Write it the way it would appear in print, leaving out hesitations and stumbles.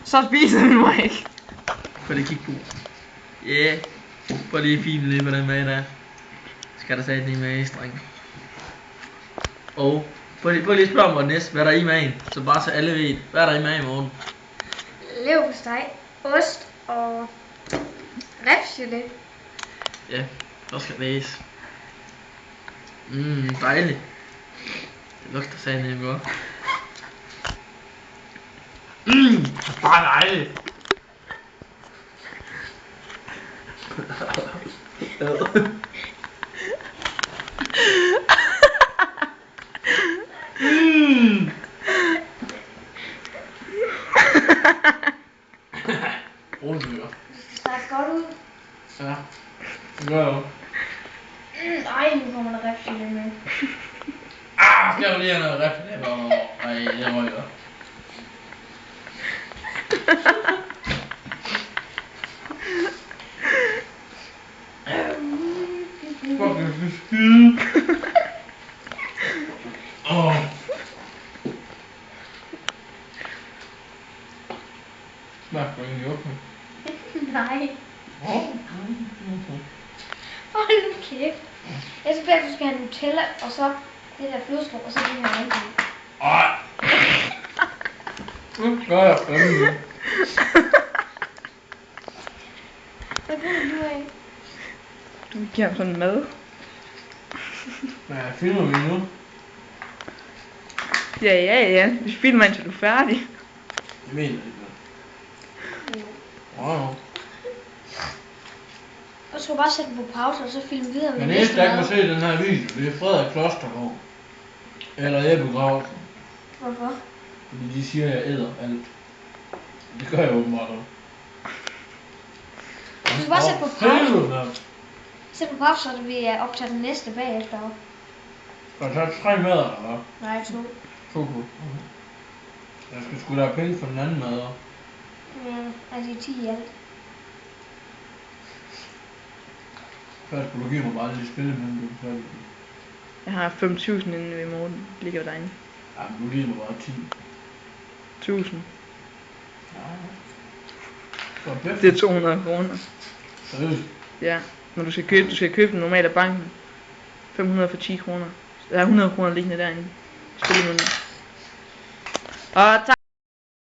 Så spiser vi mig ikke. Prøv lige at kigge på. Yeah. Prøv lige at filme lidt på den mad der. Skal der sætte den i magen, dreng. Og prøv lige at spørge mig næste, hvad der er i magen. Så bare så alle ved, hvad er der i magen i morgen. Leverpostej, ost og revsgelé. Ja, så skal læse. Dejligt. Det lugter sandt godt. Bare dejligt. Runddyr. Det starter godt ud. Ja, det gør jeg jo. Ej, nu kommer der revsgelé med. Skal jeg lige have noget rep? Ej, det røg Fuck, jeg skal skide. Smager du egentlig op? Nej. Hold nu kæft. Jeg skal bede, at du skal have Nutella, og så det der flødeskum, og så det her andet. Ej. Nu gør jeg fandme. Hvad finder du af? Du giver ham sådan mad. Men jeg filmer vi nu. Ja. Vi filmer indtil du er færdig. Det mener jeg ikke. Wow. Og så skal du bare sætte den på pause, og så filme videre med Men næste der kan se den her video, det er Frederik Klostergaard. Eller Jeppe Gravsen. Hvorfor? Fordi de siger, at jeg æder alt. Det gør jeg åbenbart også. Du skal bare sætte på pause. Helvede. Sæt på pause, så vi optager den næste bagefter. Skal jeg tage 3 mader, eller hvad? Nej, 2. 2 på. Jeg skal sgu da have penge for den anden mad. Altså 10 i alt. Først skulle du give mig bare lidt spil, men du er færdig. Jeg har 5.000 inde ved Morten. Ligger derinde. Ja, men du giver mig bare 10. 1000. Ja. Det er 200 kroner. Seriøst? Ja. Men du skal købe den normalt af banken. 500 for 10 kroner. Der er 100 kroner liggende derinde. Spillemønter. Og tak.